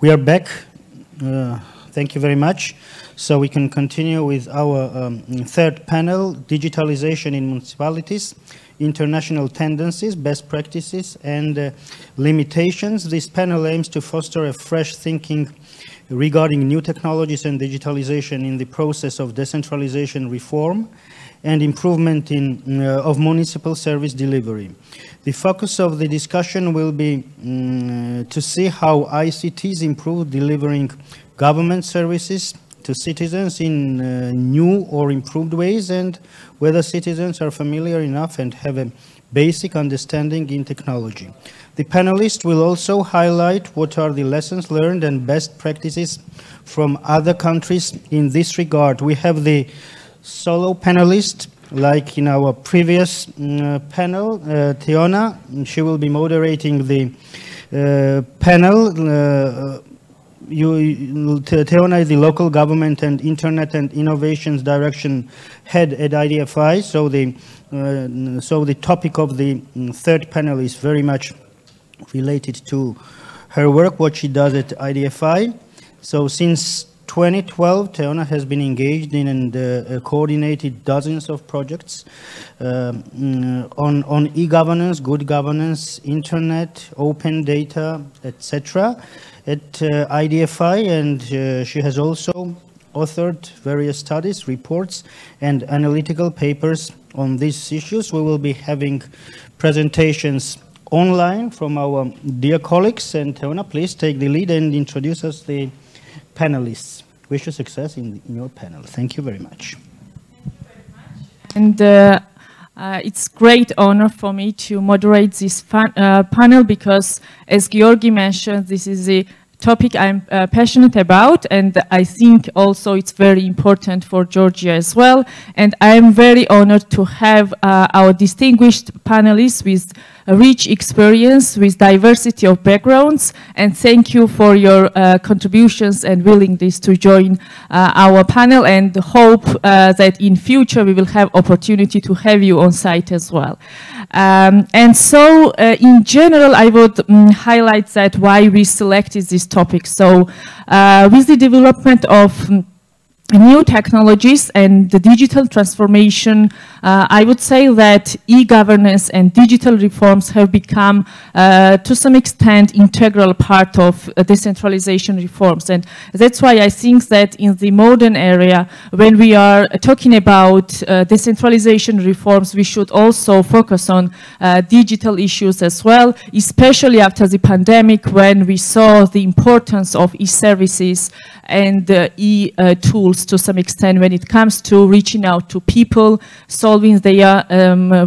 We are back. Thank you very much. So we can continue with our third panel, Digitalization in Municipalities, International Tendencies, Best Practices, and Limitations. This panel aims to foster a fresh thinking regarding new technologies and digitalization in the process of decentralization reform and improvement of municipal service delivery. The focus of the discussion will be to see how ICTs improve delivering government services to citizens in new or improved ways, and whether citizens are familiar enough and have a basic understanding in technology. The panelists will also highlight what are the lessons learned and best practices from other countries in this regard. We have the solo panelist, like in our previous panel, Teona. She will be moderating the panel. Teona is the Local Government and Internet and Innovations Direction Head at IDFI. So the topic of the third panel is very much related to her work, what she does at IDFI. So since 2012, Teona has been engaged in and coordinated dozens of projects on e-governance, good governance, internet, open data, etc. at IDFI, and she has also authored various studies, reports, and analytical papers on these issues. We will be having presentations online from our dear colleagues, and Teona, please take the lead and introduce us the panelists. Wish you success in your panel. Thank you very much. And it's great honor for me to moderate this panel because, as Georgi mentioned, this is a topic I'm passionate about, and I think also it's very important for Georgia as well. And I'm very honored to have our distinguished panelists with a rich experience, with diversity of backgrounds, and thank you for your contributions and willingness to join our panel, and hope that in future we will have opportunity to have you on site as well. And so in general, I would highlight that why we selected this topic. So with the development of new technologies and the digital transformation, I would say that e-governance and digital reforms have become, to some extent, integral part of decentralization reforms. And that's why I think that in the modern area, when we are talking about decentralization reforms, we should also focus on digital issues as well, especially after the pandemic, when we saw the importance of e-services and e-tools to some extent when it comes to reaching out to people, solving their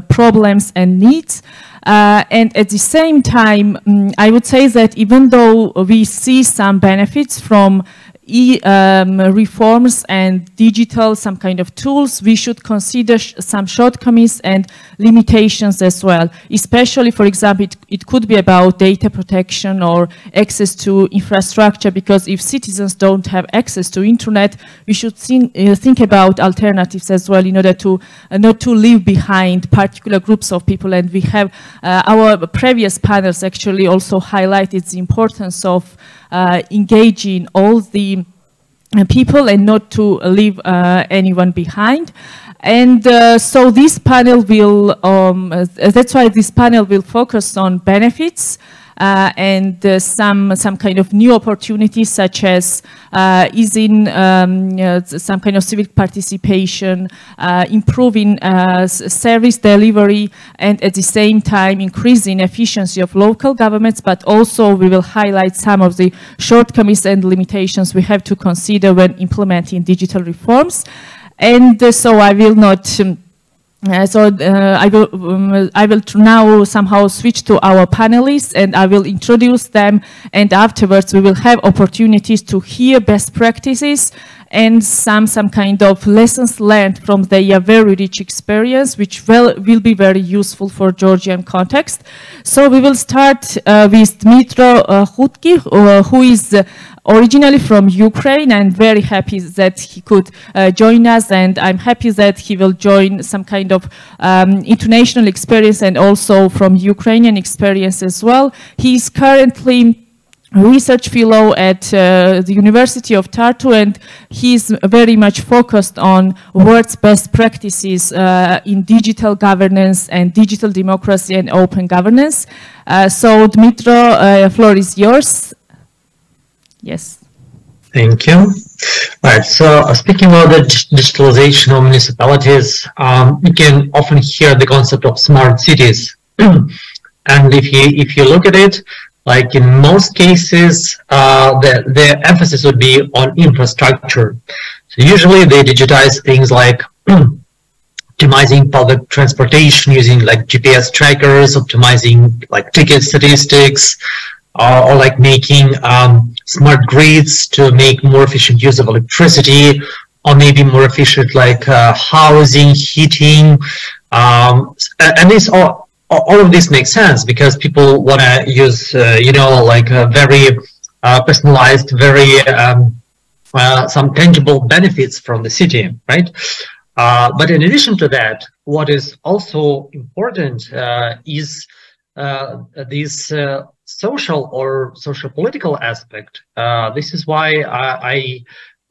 problems and needs. And at the same time, I would say that even though we see some benefits from reforms and digital, some kind of tools, we should consider some shortcomings and limitations as well. Especially, for example, it could be about data protection or access to infrastructure, because if citizens don't have access to internet, we should think about alternatives as well in order to not to leave behind particular groups of people. And we have our previous panels actually also highlighted the importance of engaging all the people and not to leave anyone behind. And so this panel will, that's why this panel will focus on benefits and some kind of new opportunities, such as easing some kind of civic participation, improving service delivery, and at the same time increasing efficiency of local governments. But also we will highlight some of the shortcomings and limitations we have to consider when implementing digital reforms. And so I will not I will now somehow switch to our panelists, and I will introduce them, and afterwards we will have opportunities to hear best practices and some kind of lessons learned from their very rich experience, which will be very useful for Georgian context. So we will start with Dmitro Khutki, who is originally from Ukraine, and very happy that he could join us, and I'm happy that he will join some kind of international experience and also from Ukrainian experience as well. He is currently research fellow at the University of Tartu, and he's very much focused on world's best practices in digital governance and digital democracy and open governance. So Dmitro, floor is yours. Yes. Thank you. All right, so speaking about the digitalization of municipalities, you can often hear the concept of smart cities. And if you look at it, like in most cases, the emphasis would be on infrastructure. So usually they digitize things like optimizing public transportation using like GPS trackers, optimizing like ticket statistics, or like making smart grids to make more efficient use of electricity, or maybe more efficient like housing, heating, and this all of this makes sense because people want to use you know, like very personalized, very some tangible benefits from the city, right? But in addition to that, what is also important is this social or social-political aspect. This is why I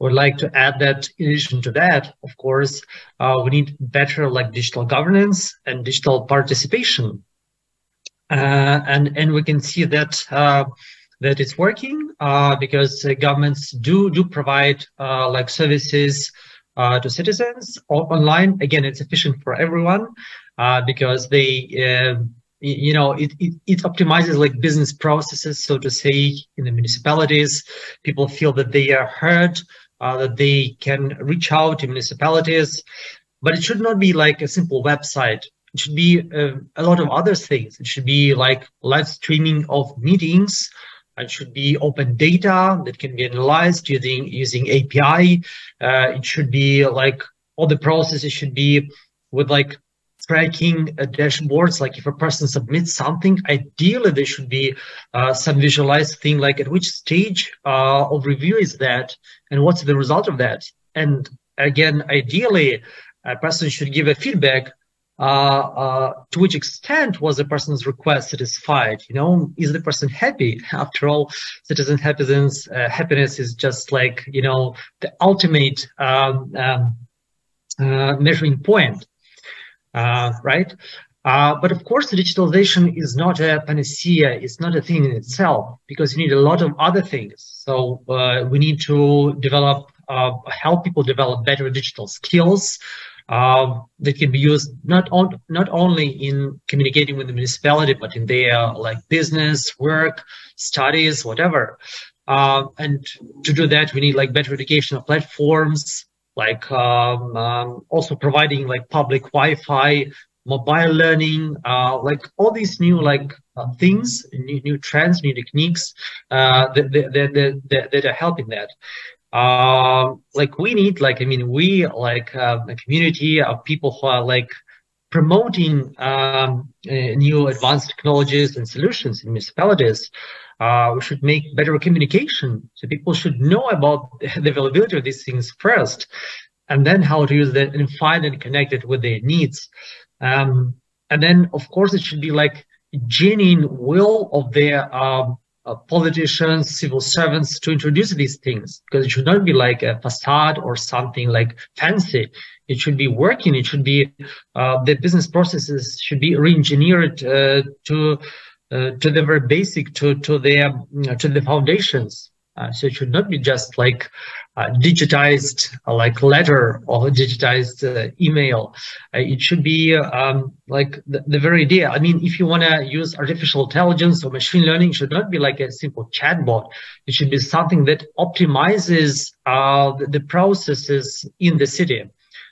would like to add that in addition to that, of course, we need better like digital governance and digital participation. And we can see that that it's working because governments do provide like services to citizens online. Again, it's efficient for everyone because they you know, it optimizes like business processes, so to say, in the municipalities. People feel that they are heard, that they can reach out to municipalities, but it should not be like a simple website. It should be a lot of other things. It should be like live streaming of meetings. It should be open data that can be analyzed using API. It should be like all the processes should be with like tracking dashboards. Like if a person submits something, ideally there should be some visualized thing like at which stage of review is that and what's the result of that. And again, ideally a person should give a feedback to which extent was the person's request satisfied. You know, is the person happy? After all, citizen happiness is just like, you know, the ultimate measuring point. Right? But of course, the digitalization is not a panacea. It's not a thing in itself because you need a lot of other things. So we need to develop, help people develop better digital skills that can be used not only in communicating with the municipality, but in their like business, work, studies, whatever. And to do that, we need like better educational platforms, like also providing like public Wi-Fi, mobile learning, like all these new like things, new trends, new techniques that are helping that. Like we need, like, I mean, we like a community of people who are like promoting new advanced technologies and solutions in municipalities. We should make better communication. So people should know about the availability of these things first, and then how to use them and find and connect it with their needs. And then, of course, it should be like genuine will of their politicians, civil servants to introduce these things, because it should not be like a facade or something like fancy. It should be working. It should be the business processes should be re-engineered to the very basic, to the foundations. So it should not be just like digitized like letter or digitized email. It should be like the very idea. I mean, if you want to use artificial intelligence or machine learning, it should not be like a simple chatbot. It should be something that optimizes the processes in the city.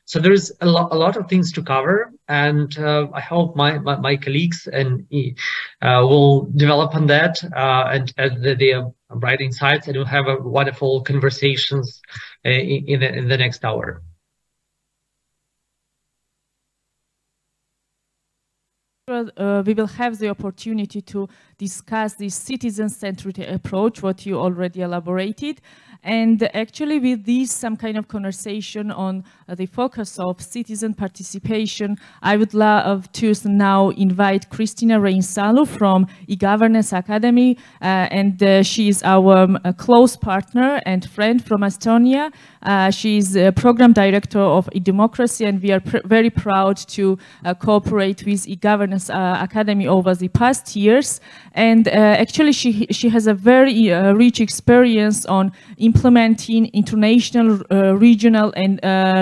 So there's a lot of things to cover, and I hope my colleagues and will develop on that and they are bright insights, and we'll have a wonderful conversations in the next hour. We will have the opportunity to discuss this citizen-centered approach, what you already elaborated. And actually with this, some kind of conversation on the focus of citizen participation, I would love to now invite Cristina Reinsalu from e-Governance Academy. She is our close partner and friend from Estonia. She is a program director of e-Democracy, and we are very proud to cooperate with e-Governance Academy over the past years. And actually she has a very rich experience on implementing international, regional and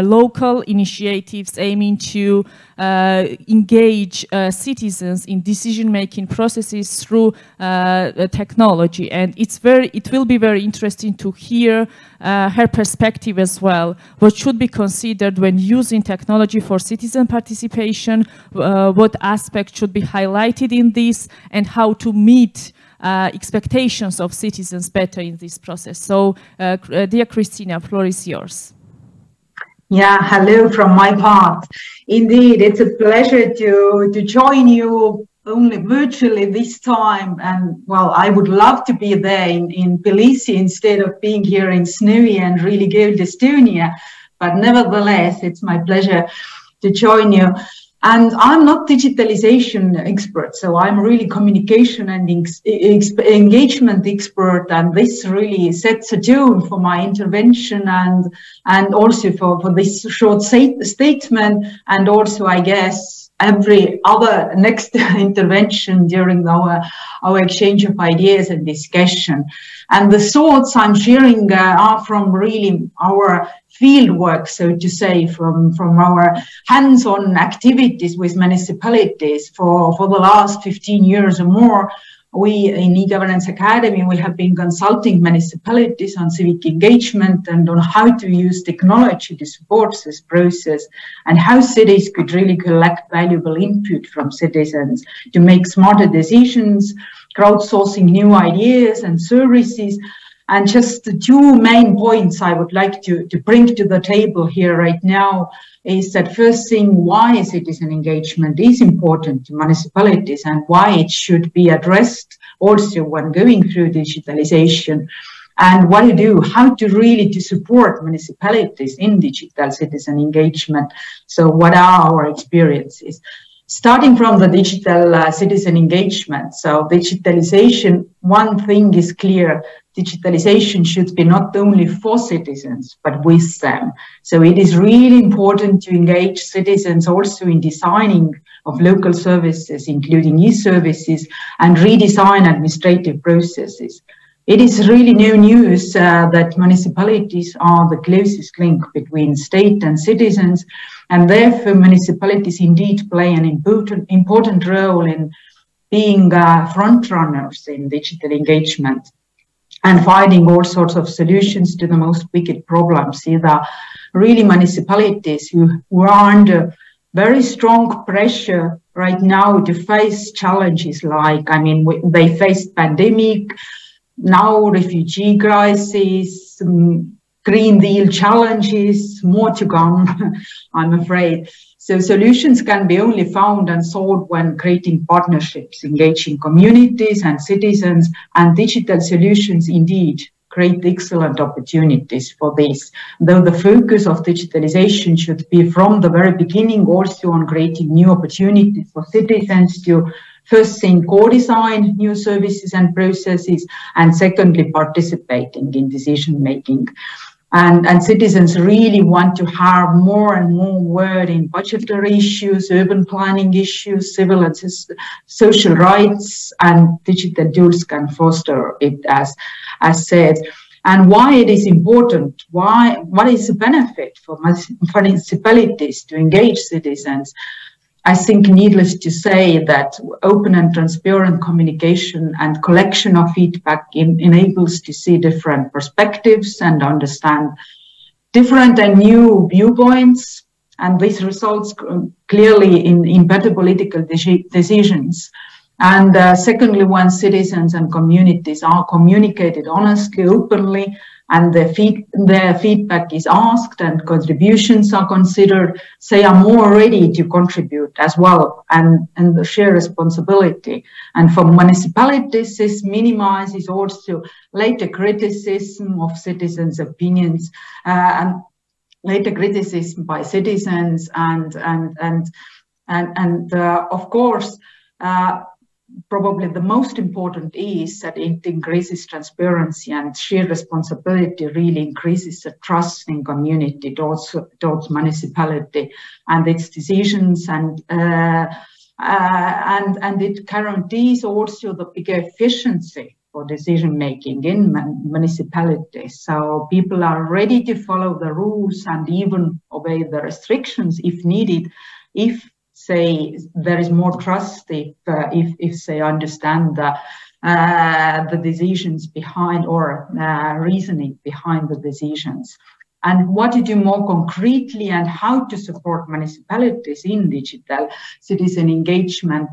local initiatives aiming to engage citizens in decision-making processes through technology. And it will be very interesting to hear her perspective as well. What should be considered when using technology for citizen participation, what aspects should be highlighted in this, and how to meet expectations of citizens better in this process. So, dear Cristina, floor is yours. Yeah, hello from my part. Indeed, it's a pleasure to join you only virtually this time. And well, I would love to be there in Tbilisi instead of being here in snowy and really cold Estonia. But nevertheless, it's my pleasure to join you. And I'm not digitalization expert, so I'm really communication and engagement expert, and this really sets a tone for my intervention and also for this short statement, and also, I guess, every other next intervention during our exchange of ideas and discussion. And the thoughts I'm sharing are from really our field work, so to say, from our hands-on activities with municipalities for the last 15 years or more. We in e-Governance Academy, we have been consulting municipalities on civic engagement and on how to use technology to support this process, and how cities could really collect valuable input from citizens to make smarter decisions, crowdsourcing new ideas and services. And just the two main points I would like to bring to the table here right now is that first thing, why citizen engagement is important to municipalities and why it should be addressed also when going through digitalization, and what to do, how to really to support municipalities in digital citizen engagement. So what are our experiences? Starting from the digital citizen engagement. So digitalization, one thing is clear, digitalization should be not only for citizens, but with them. So it is really important to engage citizens also in designing of local services, including e-services, and redesign administrative processes. It is really no news that municipalities are the closest link between state and citizens, and therefore municipalities indeed play an important role in being front runners in digital engagement and finding all sorts of solutions to the most wicked problems. Either really municipalities who are under very strong pressure right now to face challenges like, they faced pandemic, now refugee crisis, Green Deal challenges, more to come, I'm afraid. So solutions can be only found and solved when creating partnerships, engaging communities and citizens, and digital solutions indeed create excellent opportunities for this. Though the focus of digitalization should be from the very beginning also on creating new opportunities for citizens to first thing, co-design new services and processes, and secondly, participating in decision-making. And citizens really want to have more and more word in budgetary issues, urban planning issues, civil and social rights, and digital tools can foster it as said. And why it is important, what is the benefit for municipalities to engage citizens? I think needless to say that open and transparent communication and collection of feedback enables to see different perspectives and understand different and new viewpoints. And this results clearly in better political decisions. And secondly, when citizens and communities are communicated honestly, openly, and the feedback is asked and contributions are considered, they are more ready to contribute as well and share responsibility. And for municipalities, this minimizes also later criticism of citizens' opinions and later criticism by citizens and of course, probably the most important is that it increases transparency, and shared responsibility really increases the trust in community towards municipality and its decisions, and it guarantees also the bigger efficiency for decision making in municipalities. So people are ready to follow the rules and even obey the restrictions if needed, if say there is more trust, if they understand the decisions behind or reasoning behind the decisions. And what to do more concretely and how to support municipalities in digital citizen engagement,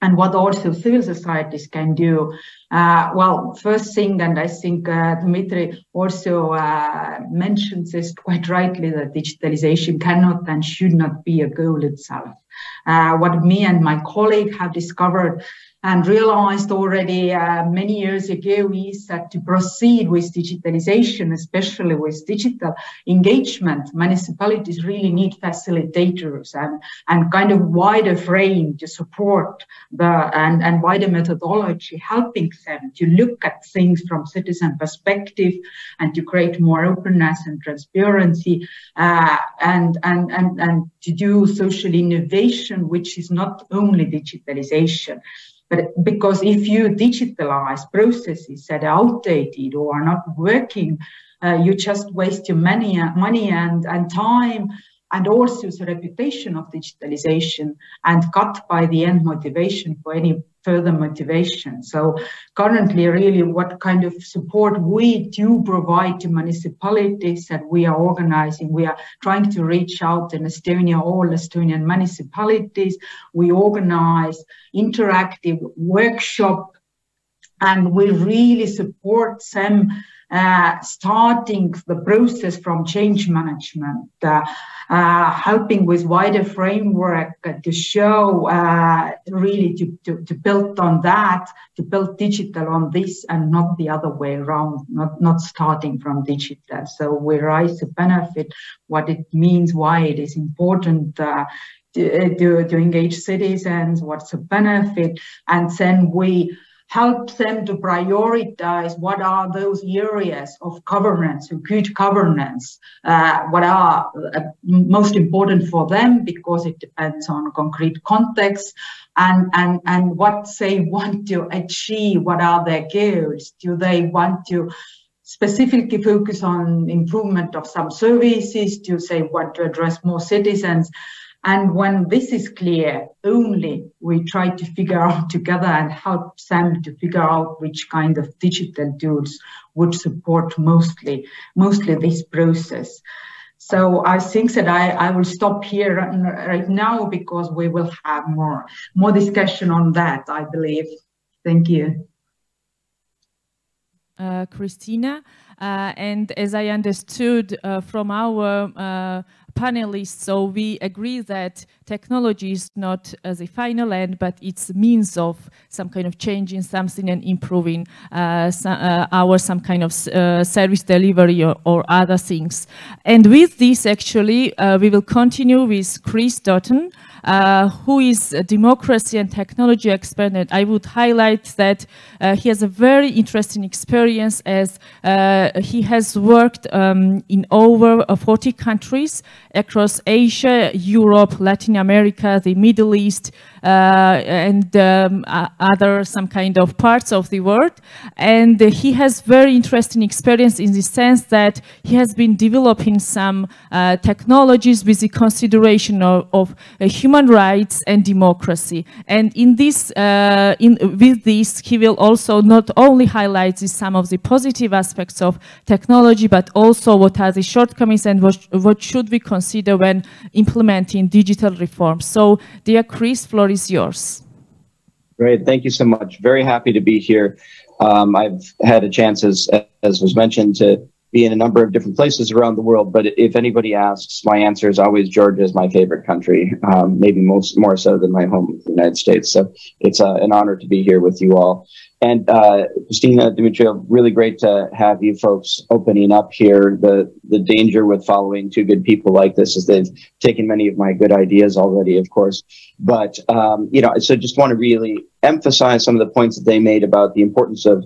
and what also civil societies can do. Well, first thing, and I think Dmitry also mentions this quite rightly, that digitalization cannot and should not be a goal itself. What me and my colleague have discovered and realized already many years ago is that to proceed with digitalization, especially with digital engagement, municipalities really need facilitators and kind of wider frame to support and wider methodology, helping them to look at things from citizen perspective and to create more openness and transparency and to do social innovation, which is not only digitalization. But because if you digitalize processes that are outdated or are not working, you just waste your money and time, and also the reputation of digitalization, and cut by the end motivation for any further motivation. So currently, really, what kind of support we do provide to municipalities that we are organizing, we are trying to reach out in Estonia, all Estonian municipalities. We organize interactive workshop, and we really support them starting the process from change management, helping with wider framework to show really to build on that, to build digital on this and not the other way around, not starting from digital. So we raise the benefit, what it means, why it is important to engage citizens, what's the benefit, and then we help them to prioritize what are those areas of governance, of good governance, what are most important for them, because it depends on concrete context and what they want to achieve, what are their goals. Do they want to specifically focus on improvement of some services? Do they want to address more citizens? And when this is clear, only we try to figure out together and help them to figure out which kind of digital tools would support mostly this process. So I think that I will stop here right now, because we will have more discussion on that, I believe. Thank you. Christina, and as I understood from our panelists, so we agree that technology is not as a final end, but it's a means of some kind of changing something and improving some kind of service delivery or other things. And with this, actually, we will continue with Chris Dutton, who is a democracy and technology expert. And I would highlight that he has a very interesting experience, as he has worked in over 40 countries across Asia, Europe, Latin America, the Middle East, and other some kind of parts of the world. And he has very interesting experience in the sense that he has been developing some technologies with the consideration of human rights and democracy. And in this, with this, he will also not only highlight some of the positive aspects of technology, but also what are the shortcomings and what should we consider when implementing digital reforms. So, dear Chris, floor is yours. Great, thank you so much. Very happy to be here. I've had a chance, as as was mentioned, to be in a number of different places around the world. But if anybody asks, my answer is always Georgia is my favorite country, maybe more so than my home, the United States. So it's an honor to be here with you all. And Christina, Dimitrov, really great to have you folks opening up here. The danger with following two good people like this is they've taken many of my good ideas already, of course. But, so just want to really emphasize some of the points that they made about the importance of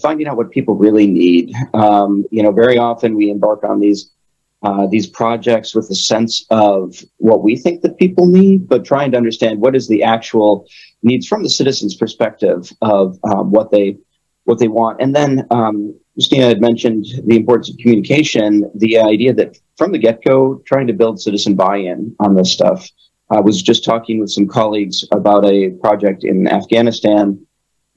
finding out what people really need. Very often we embark on these projects with a sense of what we think that people need, but trying to understand what is the actual needs from the citizens' perspective of what they want. And then Christina had mentioned the importance of communication, the idea that from the get-go, trying to build citizen buy-in on this stuff. I was just talking with some colleagues about a project in Afghanistan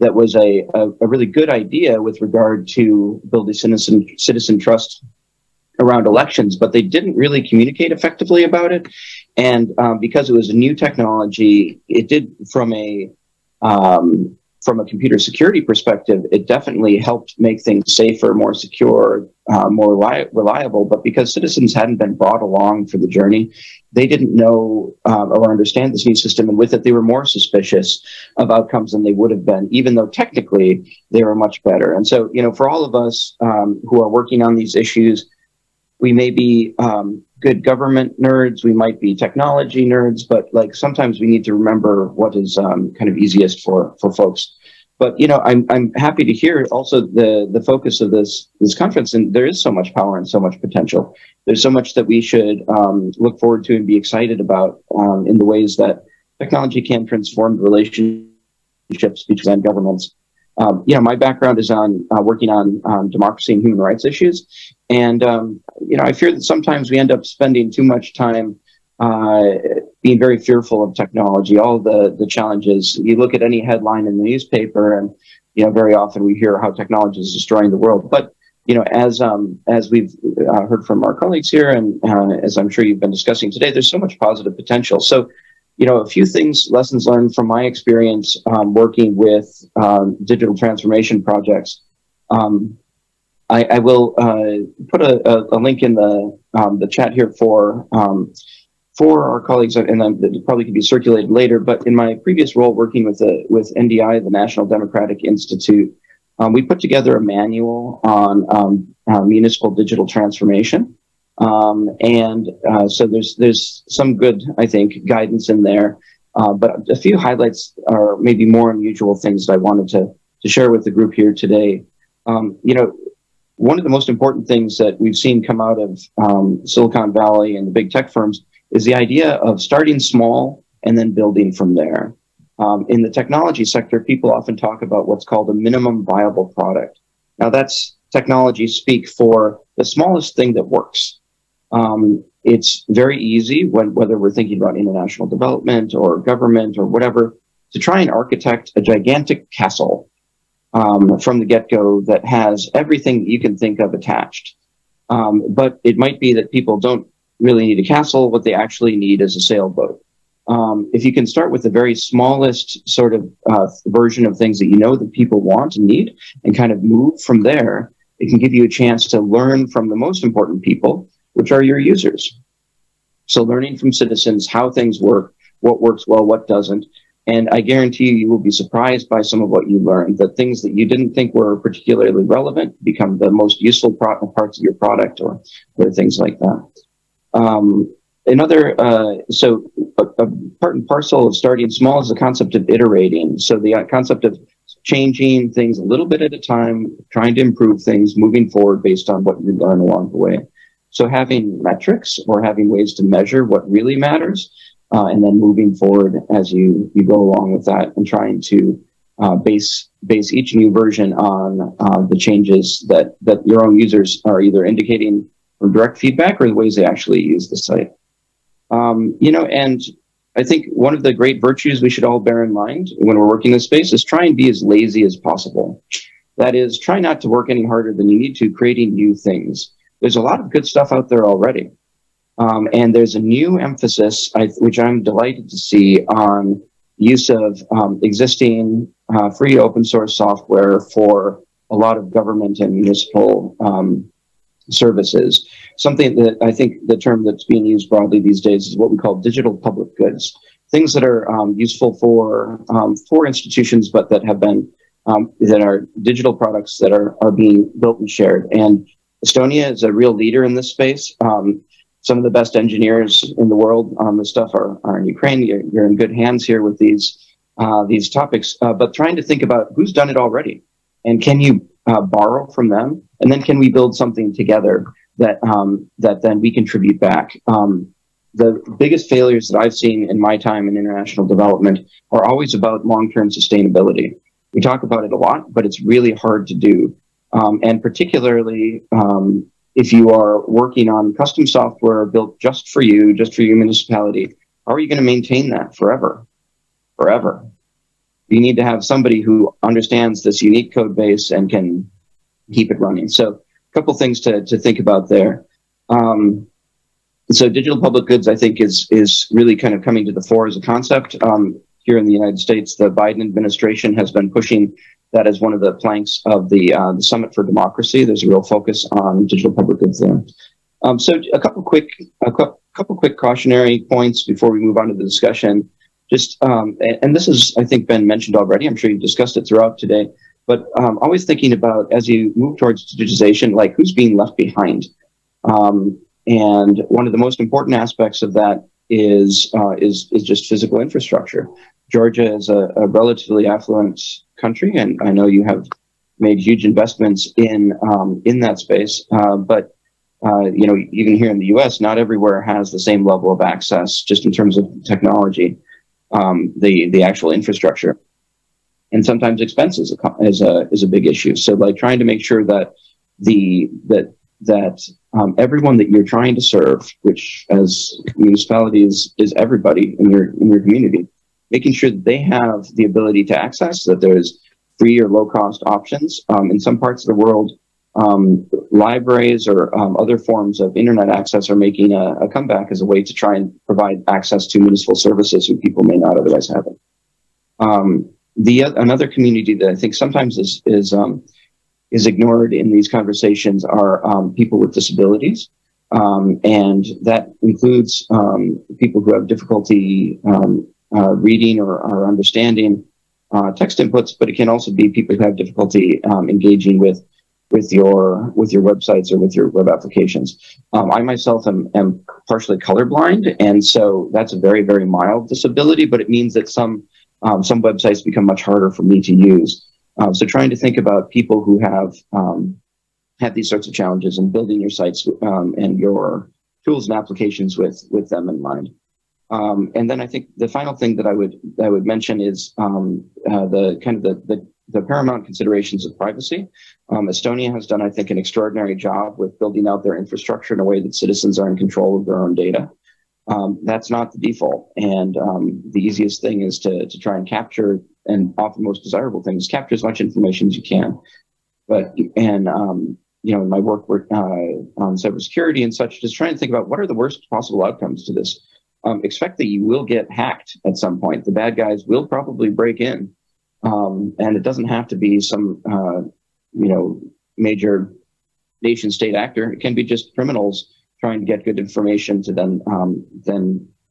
that was a really good idea with regard to building citizen trust around elections, but they didn't really communicate effectively about it. And because it was a new technology, it did from a computer security perspective, it definitely helped make things safer, more secure, more reliable. But because citizens hadn't been brought along for the journey, they didn't know or understand this new system. And with it, they were more suspicious of outcomes than they would have been, even though technically they were much better. And so, for all of us who are working on these issues, we may be good government nerds, we might be technology nerds, but sometimes we need to remember what is kind of easiest for folks. But I'm happy to hear also the focus of this conference, and there is so much power and so much potential. There's so much that we should look forward to and be excited about in the ways that technology can transform relationships between governments. My background is on working on democracy and human rights issues. And, I fear that sometimes we end up spending too much time being very fearful of technology, all the challenges. You look at any headline in the newspaper and, very often we hear how technology is destroying the world. But, as we've heard from our colleagues here and as I'm sure you've been discussing today, there's so much positive potential. So, a few lessons learned from my experience working with digital transformation projects. I will put a link in the chat here for our colleagues, and it probably can be circulated later. But in my previous role working with NDI, the National Democratic Institute, we put together a manual on municipal digital transformation. So there's some good, I think, guidance in there. But a few highlights are maybe more unusual things that I wanted to share with the group here today. One of the most important things that we've seen come out of Silicon Valley and the big tech firms is the idea of starting small and then building from there. In the technology sector, people often talk about what's called a minimum viable product. Now that's technology speak for the smallest thing that works. It's very easy whether we're thinking about international development or government or whatever, to try and architect a gigantic castle from the get-go that has everything you can think of attached. But it might be that people don't really need a castle. What they actually need is a sailboat. If you can start with the very smallest sort of version of things that that people want and need and kind of move from there, it can give you a chance to learn from the most important people, which are your users. So learning from citizens how things work, what works well, what doesn't. And I guarantee you will be surprised by some of what you learn, that things that you didn't think were particularly relevant become the most useful parts of your product or things like that. So a part and parcel of starting small is the concept of iterating. So the concept of changing things a little bit at a time, trying to improve things, moving forward based on what you learn along the way. So having metrics or having ways to measure what really matters, and then moving forward as you go along with that and trying to base each new version on the changes that your own users are either indicating from direct feedback or the ways they actually use the site. And I think one of the great virtues we should all bear in mind when we're working in this space is try and be as lazy as possible. That is, try not to work any harder than you need to creating new things. There's a lot of good stuff out there already. And there's a new emphasis, which I'm delighted to see, on use of existing free open source software for a lot of government and municipal services. Something that I think the term that's being used broadly these days is what we call digital public goods. Things that are useful for institutions, but that have been that are digital products that are being built and shared. And Estonia is a real leader in this space. Some of the best engineers in the world on this stuff are in Ukraine. You're in good hands here with these topics, but trying to think about who's done it already, and can you borrow from them, and then can we build something together that then we contribute back. The biggest failures that I've seen in my time in international development are always about long-term sustainability. We talk about it a lot, but it's really hard to do. And particularly if you are working on custom software built just for your municipality, how are you going to maintain that forever? Forever. You need to have somebody who understands this unique code base and can keep it running. So a couple things to think about there. So digital public goods, I think, is really kind of coming to the fore as a concept. Here in the United States, the Biden administration has been pushing that as one of the planks of the Summit for Democracy. There's a real focus on digital public goods there. So a couple quick cautionary points before we move on to the discussion. Just and this has, I think, been mentioned already. I'm sure you've discussed it throughout today. But always thinking about, as you move towards digitization, like who's being left behind. And one of the most important aspects of that is just physical infrastructure. Georgia is a relatively affluent country, and I know you have made huge investments in that space. But you know, even here in the U.S., not everywhere has the same level of access, just in terms of technology, the actual infrastructure, and sometimes expenses is a big issue. So, like trying to make sure that everyone that you're trying to serve, which as municipalities is everybody in your community, making sure that they have the ability to access, that there's free or low cost options. In some parts of the world, libraries or other forms of internet access are making a comeback as a way to try and provide access to municipal services who people may not otherwise have it. Another community that I think sometimes is ignored in these conversations are people with disabilities. And that includes people who have difficulty reading or understanding text inputs, but it can also be people who have difficulty engaging with your websites or with your web applications. I myself am partially colorblind, and so that's a very, very mild disability, but it means that some websites become much harder for me to use. So trying to think about people who have these sorts of challenges and building your sites and your tools and applications with them in mind. And then I think the final thing that I would mention is the paramount considerations of privacy. Estonia has done, I think, an extraordinary job with building out their infrastructure in a way that citizens are in control of their own data. That's not the default, and the easiest thing is to try and capture, and often most desirable thing is capture as much information as you can. But you know, in my work on cybersecurity and such, just trying to think about what are the worst possible outcomes to this. Expect that you will get hacked at some point. The bad guys will probably break in, and it doesn't have to be some you know, major nation state actor. It can be just criminals trying to get good information to then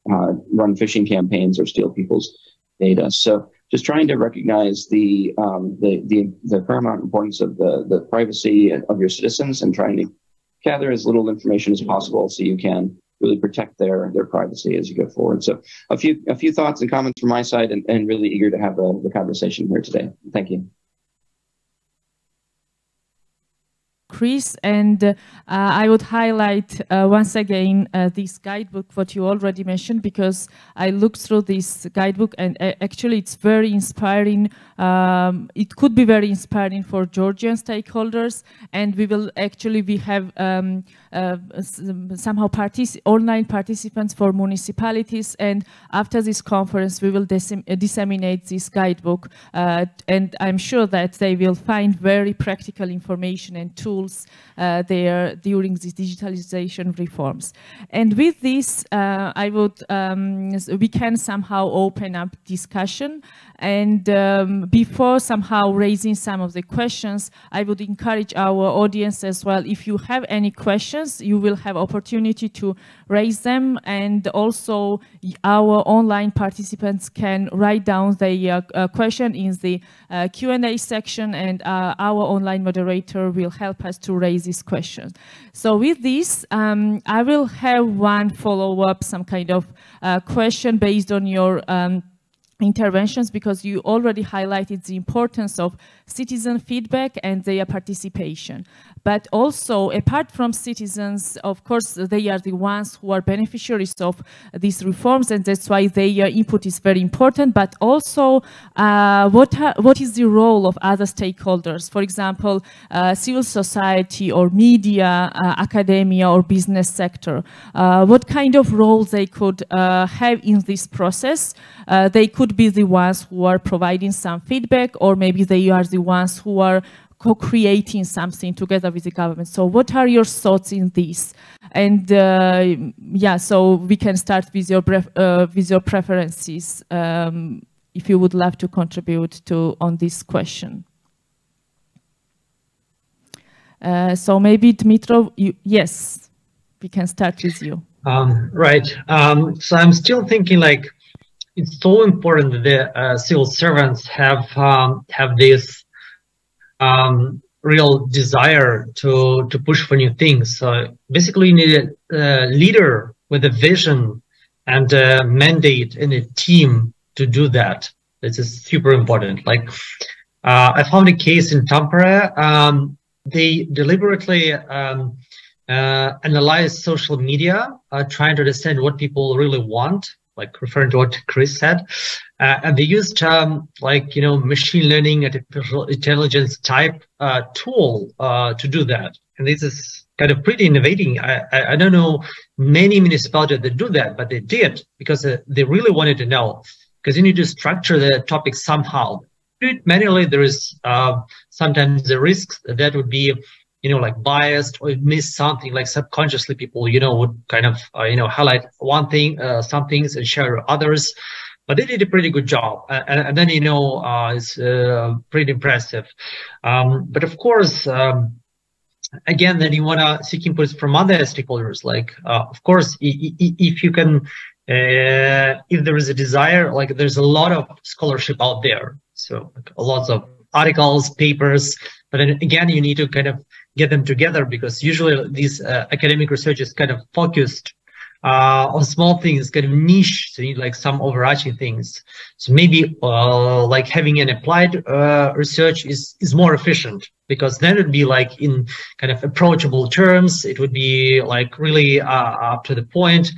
run phishing campaigns or steal people's data. So just trying to recognize the paramount importance of the privacy of your citizens, and trying to gather as little information as possible so you can really protect their privacy as you go forward. So a few thoughts and comments from my side, and really eager to have the conversation here today. Thank you. Chris, and I would highlight once again this guidebook, what you already mentioned, because I looked through this guidebook, and actually it's very inspiring. It could be very inspiring for Georgian stakeholders, and we have somehow online participants for municipalities, and after this conference we will disseminate this guidebook, and I'm sure that they will find very practical information and tools tools there during these digitalization reforms. And with this, I would we can somehow open up discussion. And before somehow raising some of the questions, I would encourage our audience as well. If you have any questions, you will have opportunity to raise them, and also our online participants can write down the question in the Q&A section, and our online moderator will help us to raise these questions. So with this, I will have one follow-up, some kind of question based on your interventions, because you already highlighted the importance of citizen feedback and their participation. But also, apart from citizens, of course, they are the ones who are beneficiaries of these reforms, and that's why their input is very important. But also, what is the role of other stakeholders? For example, civil society or media, academia or business sector. What kind of role they could have in this process? They could be the ones who are providing some feedback, or maybe they are the ones who are co-creating something together with the government. So what are your thoughts in this? And yeah, so we can start with your preferences, if you would love to contribute on this question. So maybe Dmitro, yes, we can start with you. Right. So I'm still thinking like it's so important that the civil servants have this real desire to push for new things. So basically, you need a leader with a vision and a mandate and a team to do that. This is super important. Like I found a case in Tampere. They deliberately analyzed social media, trying to understand what people really want, like referring to what Chris said. And they used like, you know, machine learning, artificial intelligence type tool to do that. And this is kind of pretty innovating. I don't know many municipalities that do that, but they did because they really wanted to know, because you need to structure the topic somehow. Do it manually, there is sometimes the risks that would be, you know, like biased or miss something, like subconsciously people, you know, would kind of, you know, highlight one thing, some things and share others. But they did a pretty good job. And then, you know, it's pretty impressive. But of course, again, then you want to seek inputs from other stakeholders. Like, of course, if you can, if there is a desire, like there's a lot of scholarship out there. So like, lots of articles, papers, but then again, you need to kind of get them together, because usually these academic research is kind of focused on small things, kind of niche, so you need like some overarching things. So maybe like having an applied research is more efficient, because then it would be like in kind of approachable terms. It would be like really up to the point.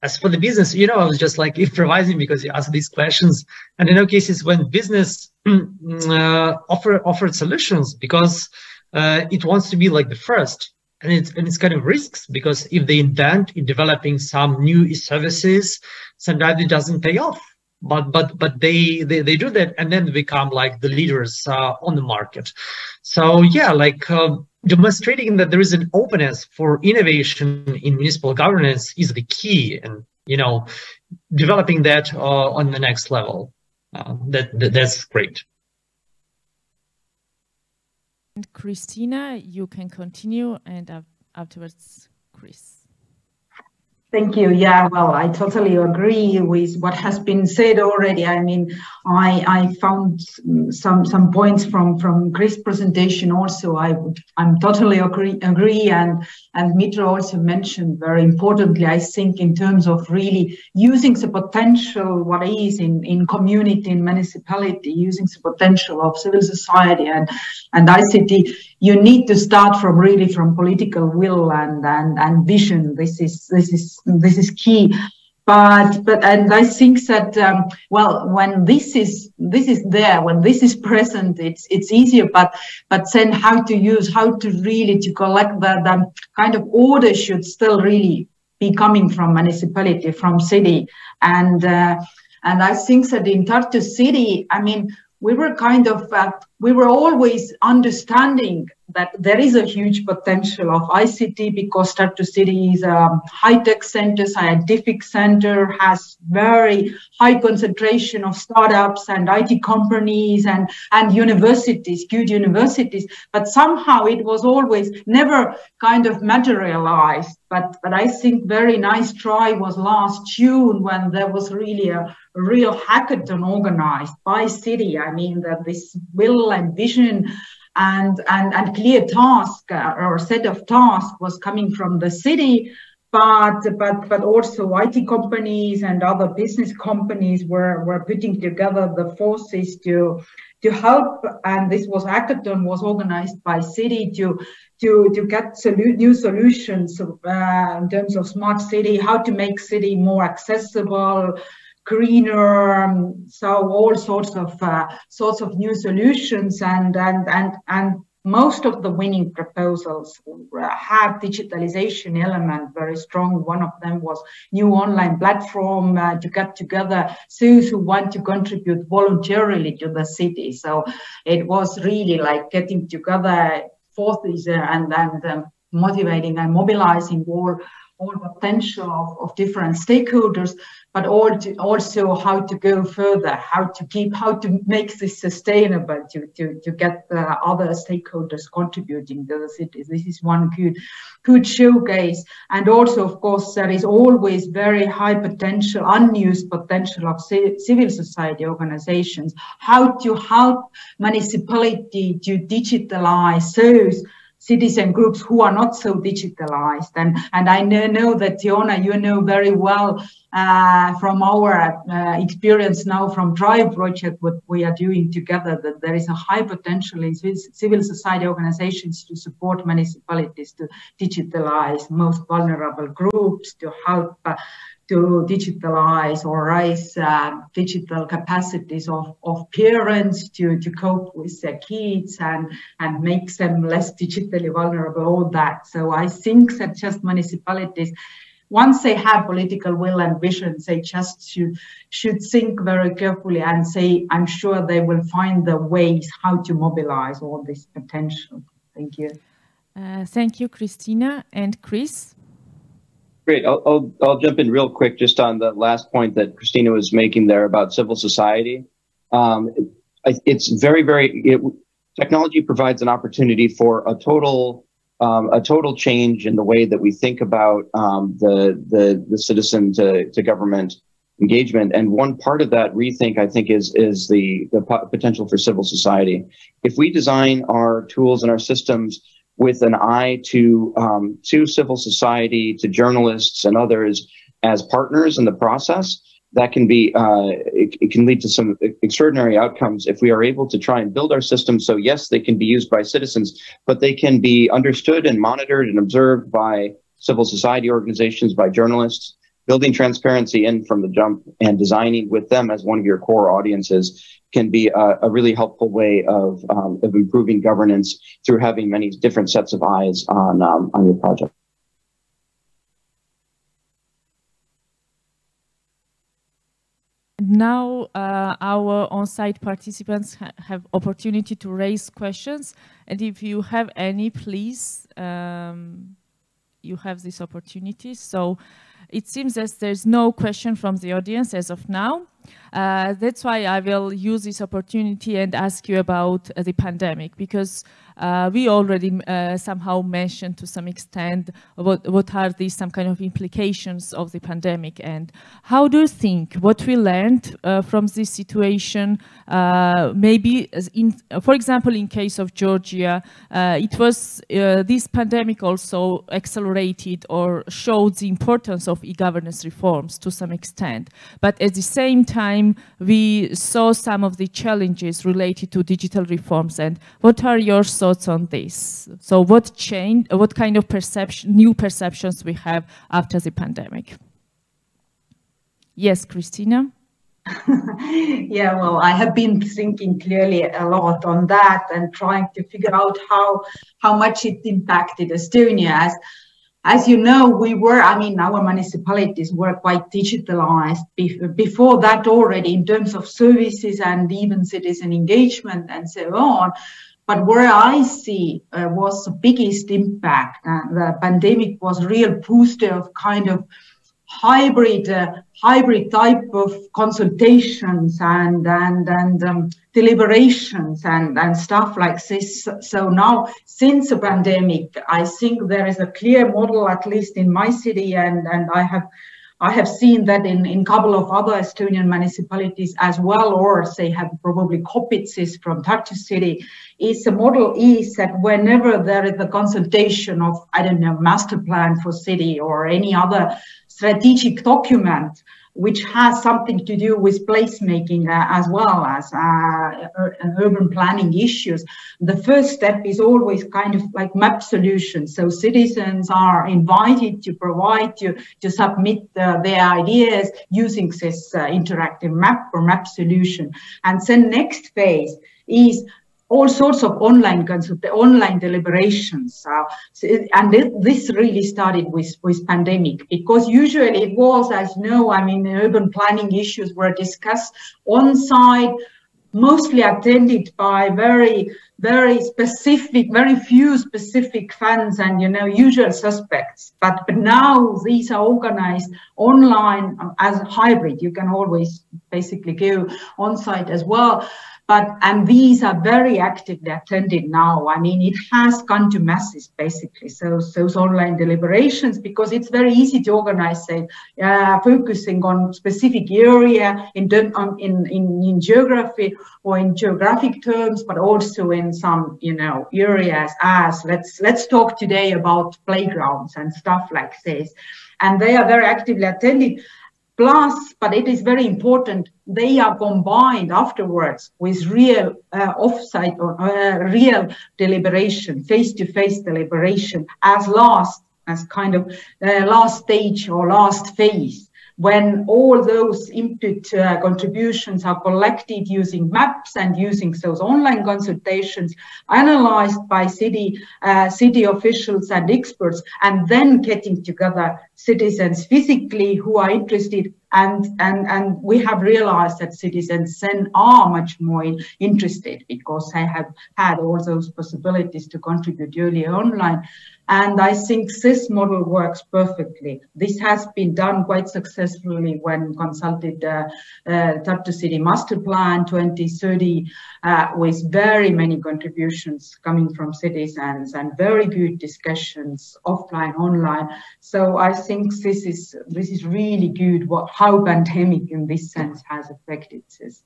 As for the business, you know, I was just like improvising because you asked these questions. And in all cases, when business offered solutions, because it wants to be like the first. And it's kind of risks, because if they invent in developing some new services, sometimes it doesn't pay off. But they do that, and then become like the leaders on the market. So yeah, like demonstrating that there is an openness for innovation in municipal governance is the key, and you know, developing that on the next level. That's great. And Christina, you can continue, and afterwards, Chris. Thank you. Yeah, well, I totally agree with what has been said already. I mean, I found some points from Chris' presentation also. I'm totally agree, and Mitra also mentioned very importantly, I think, in terms of really using the potential what is in community, in municipality, using the potential of civil society and ICT. You need to start from really from political will and vision. This is key. But I think that well, when this is there, when this is present, it's easier. But then how to really collect the kind of order should still really be coming from municipality, from city, and I think that in Tartu city, I mean, we were kind of we were always understanding that there is a huge potential of ICT, because Tartu City is a high-tech center, scientific center, has very high concentration of startups and IT companies and universities, good universities, but somehow it was always never kind of materialized. But I think very nice try was last June, when there was really a real hackathon organized by city. I mean, that this will and vision and clear task or set of tasks was coming from the city, but also IT companies and other business companies were putting together the forces to help. And this hackathon was organized by city to get new solutions in terms of smart city, how to make city more accessible, greener, so all sorts of new solutions, and most of the winning proposals have digitalization element very strong. One of them was new online platform to get together those who want to contribute voluntarily to the city. So it was really like getting together forces and motivating and mobilizing all potential of different stakeholders, but also how to go further, how to make this sustainable, to get the other stakeholders contributing to the cities. This is one good showcase. And also, of course, there is always very high potential, unused potential of civil society organizations, how to help municipality to digitalize those citizen groups who are not so digitalized. And I know that, Tiona, you know very well from our experience now from DRIVE project, what we are doing together, that there is a high potential in civil society organizations to support municipalities to digitalize most vulnerable groups, to help to digitalize or raise digital capacities of parents to cope with their kids and make them less digitally vulnerable, all that. So I think that just municipalities, once they have political will and vision, they just should think very carefully and say, I'm sure they will find the ways how to mobilize all this potential. Thank you. Thank you, Christina. And Chris? Great. I'll jump in real quick just on the last point that Christina was making there about civil society. It's technology provides an opportunity for a total change in the way that we think about the citizen to government engagement. And one part of that rethink, I think, is the potential for civil society. If we design our tools and our systems with an eye to civil society, to journalists and others as partners in the process, that can be, it can lead to some extraordinary outcomes if we are able to try and build our systems so, yes, they can be used by citizens, but they can be understood and monitored and observed by civil society organizations, by journalists. Building transparency in from the jump and designing with them as one of your core audiences can be a really helpful way of improving governance through having many different sets of eyes on your project. Now our on-site participants have opportunity to raise questions, and if you have any, please, you have this opportunity. So it seems as there's no question from the audience as of now. That's why I will use this opportunity and ask you about the pandemic, because we already somehow mentioned to some extent what are these some kind of implications of the pandemic, and how do you think what we learned from this situation, maybe for example, in case of Georgia, it was this pandemic also accelerated or showed the importance of e-governance reforms to some extent, but at the same time we saw some of the challenges related to digital reforms. And what are your thoughts on this? So what changed, what kind of new perceptions we have after the pandemic? Yes, Christina? Yeah, well, I have been thinking clearly a lot on that and trying to figure out how much it impacted Estonia. As you know, our municipalities were quite digitalized before that already in terms of services and even citizen engagement and so on. But where I see was the biggest impact, the pandemic was a real booster of kind of hybrid type of consultations and deliberations and stuff like this. So now, since the pandemic, I think there is a clear model, at least in my city, and I have seen that in a couple of other Estonian municipalities as well, or they have probably copied this from Tartu city. The model is that whenever there is a consultation of, I don't know, master plan for city or any other strategic document, which has something to do with placemaking as well as urban planning issues. The first step is always kind of like map solutions. So citizens are invited to provide, to submit their ideas using this interactive map or map solution. And then next phase is all sorts of online deliberations. And this really started with pandemic, because usually it was, as you know, I mean, urban planning issues were discussed on site, mostly attended by very specific, very few specific fans and, you know, usual suspects. But now these are organized online as hybrid. You can always basically go on site as well. And these are very actively attended now. I mean, it has gone to masses, basically. So those online deliberations, because it's very easy to organize, say, focusing on specific area in geography or in geographic terms, but also in some, you know, areas as let's talk today about playgrounds and stuff like this. And they are very actively attended. Plus, but it is very important, they are combined afterwards with real offsite or real deliberation, face-to-face deliberation as kind of last stage or last phase, when all those input contributions are collected using maps and using those online consultations, analyzed by city officials and experts, and then getting together citizens physically who are interested. And we have realized that citizens then are much more interested because they have had all those possibilities to contribute earlier online. And I think this model works perfectly. This has been done quite successfully when consulted Tartu City Master Plan 2030 with very many contributions coming from citizens and very good discussions offline, online. So I think this is really good how pandemic in this sense has affected this.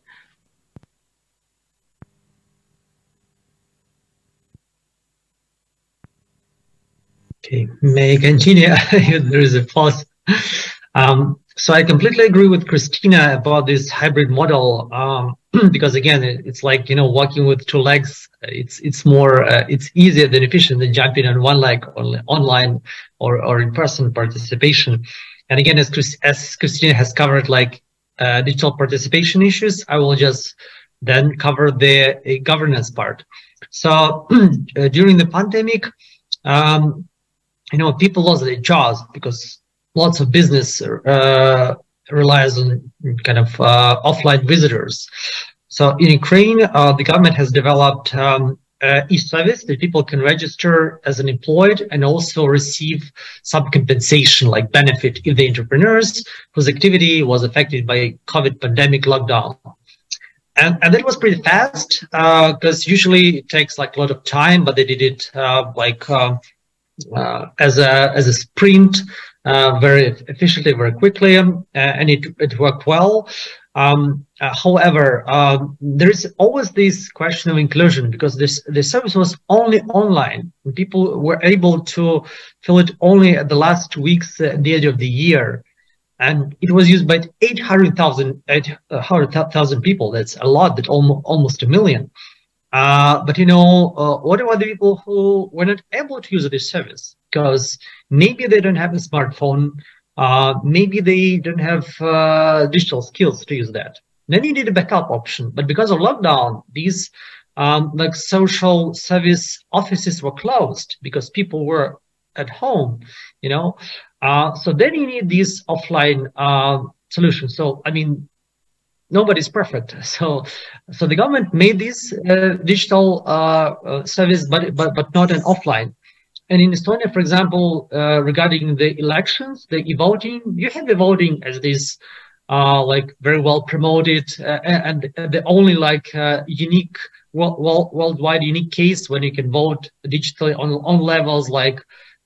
Okay, may I continue? There is a pause. So I completely agree with Christina about this hybrid model, because again, it's like, you know, walking with two legs. It's more, it's easier than efficient than jumping on one leg, online or in-person participation. And again, as Christina has covered, like digital participation issues, I will just then cover the governance part. So during the pandemic, you know, people lost their jobs because lots of business relies on kind of offline visitors. So in Ukraine, the government has developed e-service that people can register as an employed and also receive some compensation, like benefit, if the entrepreneurs whose activity was affected by COVID pandemic lockdown. And that was pretty fast, because usually it takes like a lot of time, but they did it as a sprint, very efficiently, very quickly, and it worked well. However, there is always this question of inclusion, because the service was only online, and people were able to fill it only at the last weeks at the end of the year. And it was used by 800,000 people. That's a lot, that's almost 1 million. But you know, what about the people who were not able to use this service? Because maybe they don't have a smartphone, maybe they don't have digital skills to use that. Then you need a backup option. But because of lockdown, these like social service offices were closed because people were at home, you know. So then you need these offline solutions. So I mean, nobody's perfect. So the government made this digital service, but not an offline. And in Estonia, for example, regarding the elections, the e-voting, you have the voting as this like very well promoted and the only like unique worldwide unique case when you can vote digitally on levels like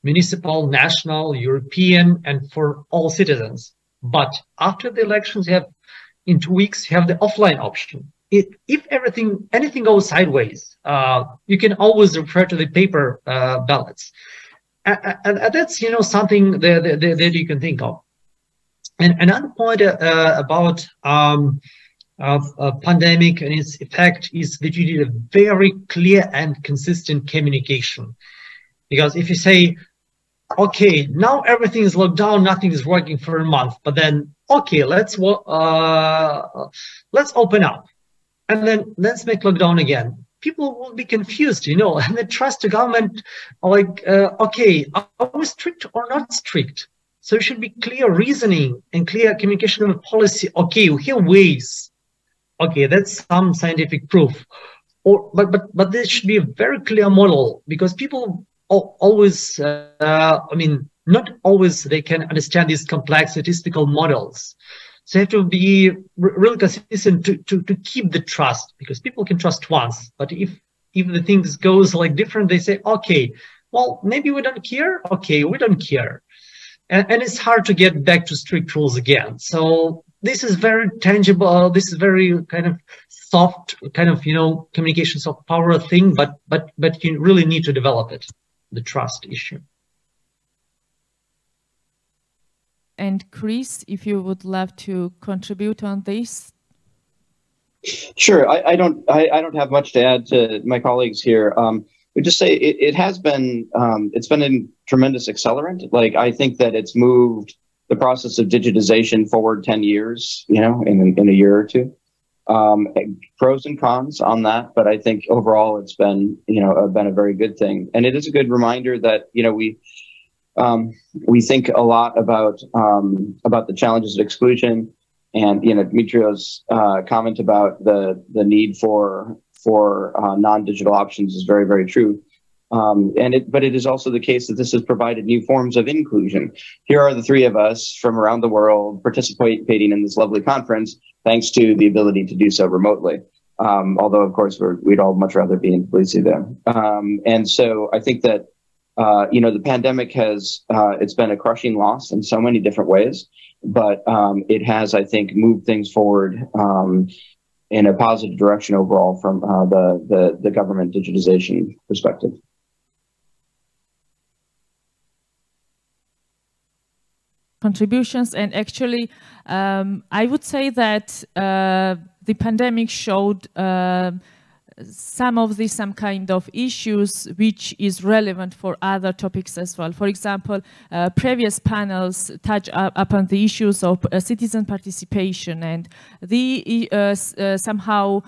municipal, national, European, and for all citizens. But after the elections, you have in 2 weeks you have the offline option. If anything goes sideways, you can always refer to the paper ballots, and that's something that you can think of. And another point about a pandemic and its effect is that you need a very clear and consistent communication. Because if you say, okay, now everything is locked down, nothing is working for a month, but then okay, let's open up, and then let's make lockdown again. People will be confused, and they trust the government. Like, okay, are we strict or not strict? So it should be clear reasoning and clear communication of policy. Okay, we have ways. Okay, that's some scientific proof. But there should be a very clear model, because people always, not always they can understand these complex statistical models. So you have to be really consistent to keep the trust, because people can trust once, but if the things goes like different, they say, okay, well, maybe we don't care. Okay, we don't care. And it's hard to get back to strict rules again. So this is very tangible. This is very kind of soft, kind of, communication soft power thing, but you really need to develop it, the trust issue. And Chris, if you would love to contribute on this. Sure. I don't have much to add to my colleagues here. We just say it has been, it's been a tremendous accelerant. Like, I think that it's moved the process of digitization forward 10 years, in a year or two. Pros and cons on that, but I think overall it's been, been a very good thing. And it is a good reminder that, we think a lot about the challenges of exclusion, and, Dmitrio's comment about the need for non-digital options is very, very true. But it is also the case that this has provided new forms of inclusion. Here are the three of us from around the world participating in this lovely conference, thanks to the ability to do so remotely. Although, of course, we'd all much rather be in Tbilisi there. And so I think that, the pandemic has, it's been a crushing loss in so many different ways, but it has, I think, moved things forward in a positive direction overall from the government digitization perspective. Contributions, and actually, I would say that the pandemic showed some kind of issues which is relevant for other topics as well. For example, previous panels touch upon the issues of citizen participation, and the somehow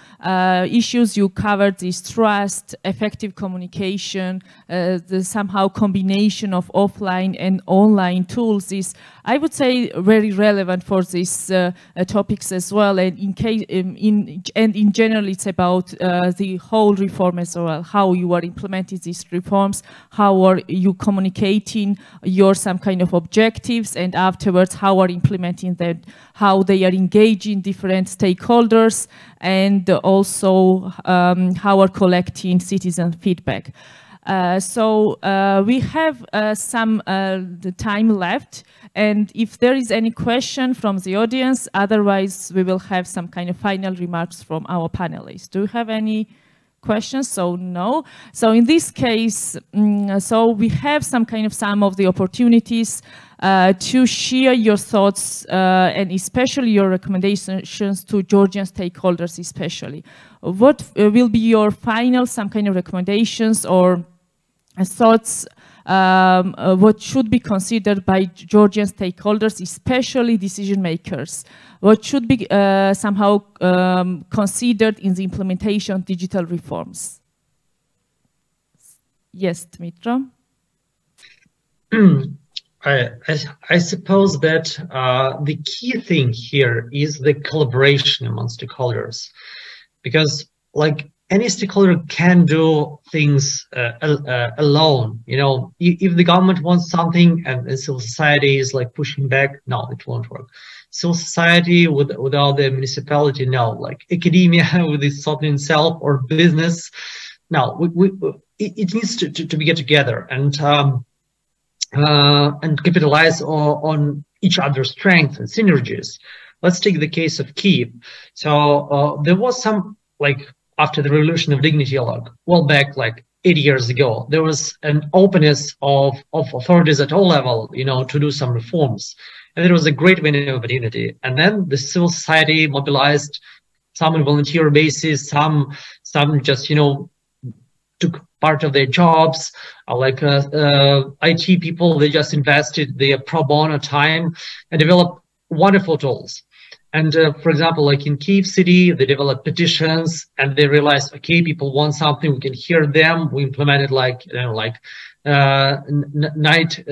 issues you covered is trust, effective communication, the somehow combination of offline and online tools is, I would say, very relevant for these topics as well. And in general, it's about the whole reform as well, how you are implementing these reforms, how are you communicating your some kind of objectives, and afterwards how are implementing them, how they are engaging different stakeholders, and also how are collecting citizen feedback. So we have some the time left, and if there is any question from the audience, otherwise we will have some kind of final remarks from our panelists. Do you have any questions? So no. So in this case, so we have some of the opportunities to share your thoughts and especially your recommendations to Georgian stakeholders especially. What will be your final some kind of recommendations or thoughts what should be considered by Georgian stakeholders, especially decision makers? What should be somehow considered in the implementation of digital reforms? Yes, Dmitro? I suppose that the key thing here is the collaboration among stakeholders, because like any stakeholder can do things alone. You know, if the government wants something and civil society is like pushing back, no, it won't work. Civil society without the municipality, no. Like academia with its sovereign self or business, no. It needs to get together and capitalize on each other's strengths and synergies. Let's take the case of Kyiv. So there was some, like, after the Revolution of Dignity, well back, like 8 years ago, there was an openness of authorities at all levels, you know, to do some reforms. And it was a great window of opportunity. And then the civil society mobilized, some on volunteer basis, some just, you know, took part of their jobs, like IT people, they just invested their pro bono time and developed wonderful tools. And for example, like in Kyiv city, they developed petitions and they realized, okay, people want something, we can hear them. We implemented like, you know, like night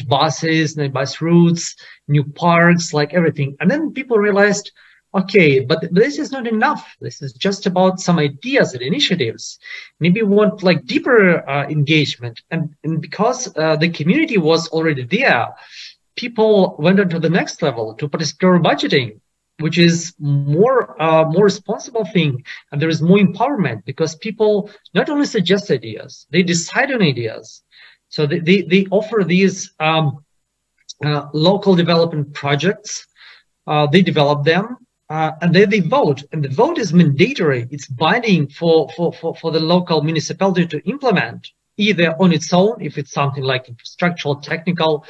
buses, night bus routes, new parks, like everything. And then people realized, okay, but this is not enough. This is just about some ideas and initiatives. Maybe we want like deeper engagement. And because the community was already there, people went on to the next level, to participatory budgeting, which is more responsible thing. And there is more empowerment because people not only suggest ideas, they decide on ideas. So they offer these local development projects. They develop them. And then they vote, and the vote is mandatory. It's binding for the local municipality to implement, either on its own, if it's something like infrastructural, technical,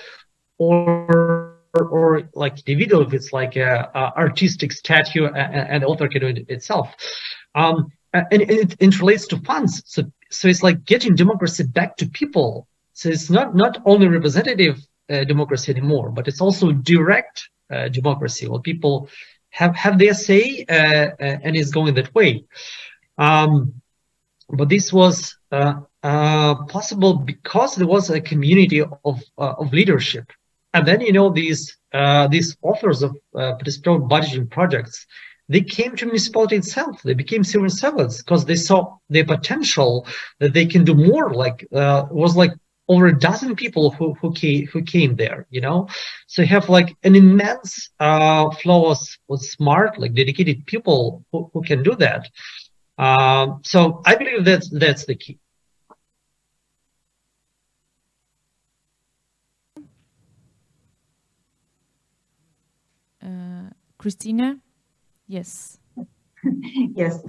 or like individual, if it's like a artistic statue and author can do it itself. And it relates to funds. So it's like getting democracy back to people. So it's not only representative democracy anymore, but it's also direct democracy, where people have their say and is going that way. But this was possible because there was a community of leadership. And then, you know, these authors of participatory budgeting projects, they came to municipality itself. They became civil servants because they saw their potential that they can do more. Like it was like over a dozen people who came there, you know. So you have like an immense flow of smart, like dedicated people who can do that. So I believe that's the key. Christina? Yes. Yes.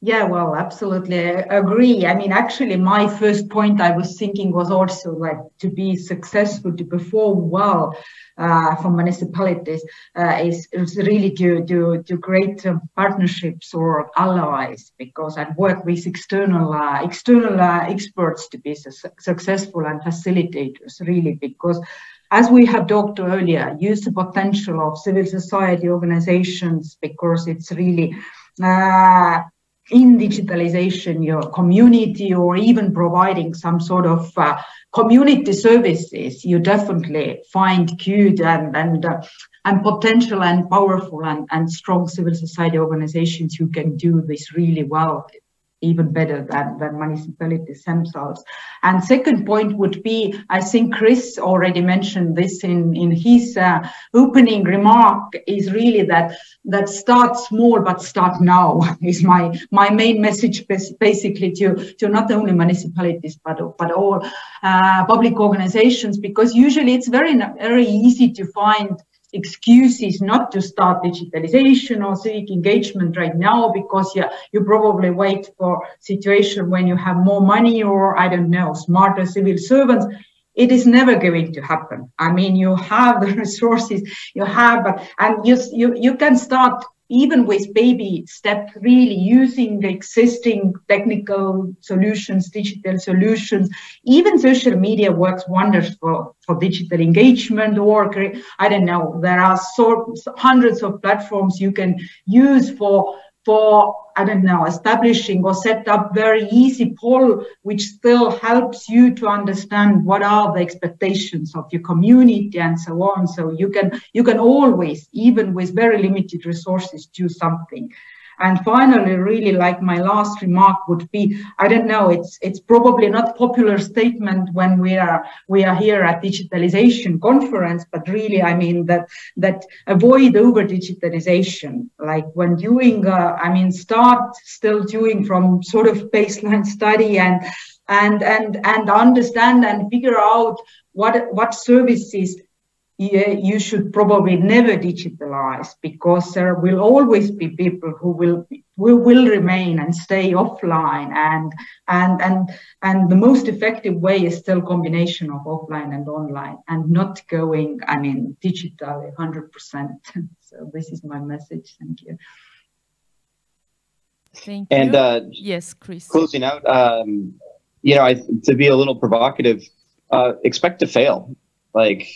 Yeah, well, absolutely agree. I mean, actually, my first point I was thinking was also like to be successful, to perform well for municipalities is really to create partnerships or allies, because I work with external experts to be successful and facilitators, really, because as we have talked earlier, use the potential of civil society organizations, because it's really in digitalization, your community, or even providing some sort of community services, you definitely find good and potential and powerful and strong civil society organizations who can do this really well, even better than municipalities themselves. And second point would be, I think Chris already mentioned this in his opening remark, is really that start small but start now is my main message, basically to not only municipalities but all public organizations, because usually it's very easy to find excuses not to start digitalization or civic engagement right now, because you probably wait for situation when you have more money or, I don't know, smarter civil servants. It is never going to happen. I mean, you have the resources, and you can start even with baby step, really using the existing technical solutions, digital solutions. Even social media works wonders for digital engagement, or I don't know, there are hundreds of platforms you can use for, I don't know, establishing or set up very easy poll, which still helps you to understand what are the expectations of your community and so on. So you can always, even with very limited resources, do something. And finally, really, like my last remark would be, I don't know, it's probably not a popular statement when we are here at digitalization conference, but really, I mean that avoid over digitalization. Like when doing, start still doing from sort of baseline study and understand and figure out what services you should probably never digitalize, because there will always be people who will remain and stay offline, and the most effective way is still combination of offline and online, and not going, digitally 100%. So this is my message. Thank you. Thank you. And yes, Chris. Closing out, to be a little provocative, expect to fail. Like,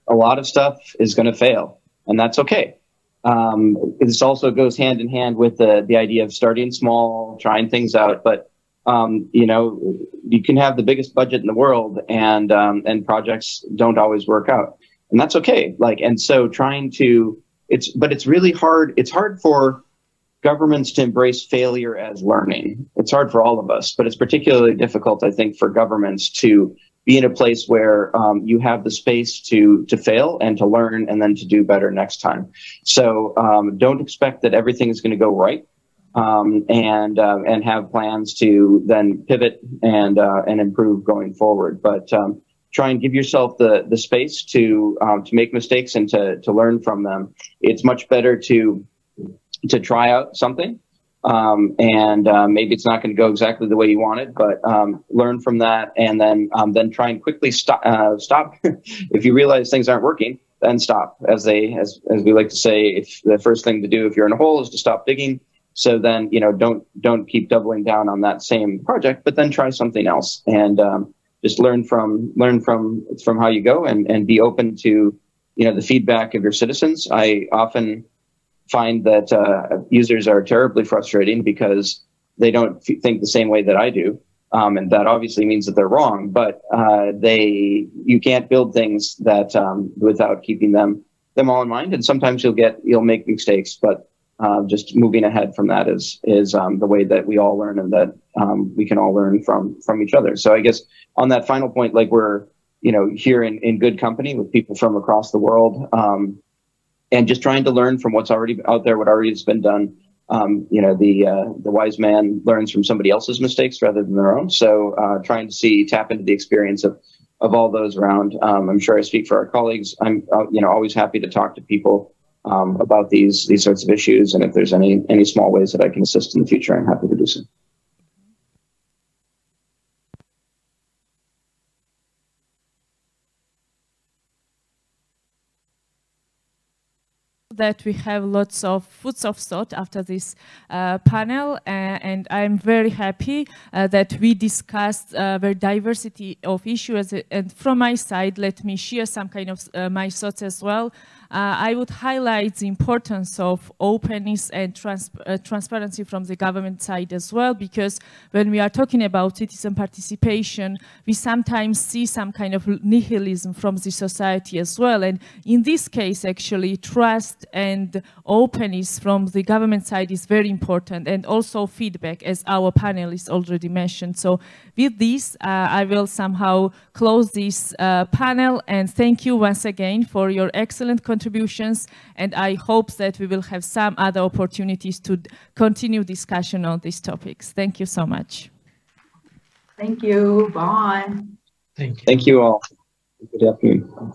a lot of stuff is going to fail, and that's okay. This also goes hand in hand with the idea of starting small, trying things out. But you can have the biggest budget in the world, and projects don't always work out, and that's okay. And so it's really hard. It's hard for governments to embrace failure as learning. It's hard for all of us, but it's particularly difficult, I think, for governments to be in a place where you have the space to fail and to learn and then to do better next time. So don't expect that everything is going to go right, and have plans to then pivot and improve going forward. But try and give yourself the space to make mistakes and to learn from them. It's much better to try out something. Maybe it's not going to go exactly the way you want it, but learn from that, and then try and quickly stop. If you realize things aren't working, then stop. As we like to say, if the first thing to do if you're in a hole is to stop digging. So then don't keep doubling down on that same project, but then try something else, and just learn from how you go, and be open to the feedback of your citizens. I often find that users are terribly frustrating because they don't think the same way that I do. And that obviously means that they're wrong, but you can't build things that without keeping them all in mind. And sometimes you'll make mistakes, but just moving ahead from that is the way that we all learn, and that we can all learn from each other. So I guess on that final point, like, we're here in good company with people from across the world, and just trying to learn from what's already out there, what already has been done. The wise man learns from somebody else's mistakes rather than their own. So trying to tap into the experience of all those around. I'm sure I speak for our colleagues. I'm always happy to talk to people about these sorts of issues, and if there's any small ways that I can assist in the future, I'm happy to do so. That we have lots of foods of thought after this panel, and I'm very happy that we discussed the diversity of issues. And from my side, let me share some kind of my thoughts as well. I would highlight the importance of openness and transparency from the government side as well, because when we are talking about citizen participation, we sometimes see some kind of nihilism from the society as well. And in this case, actually, trust and openness from the government side is very important, and also feedback, as our panelists already mentioned. So with this, I will somehow close this panel, and thank you once again for your excellent contributions, and I hope that we will have some other opportunities to continue discussion on these topics. Thank you so much. Thank you. Bye. Thank you. Thank you all. Good afternoon.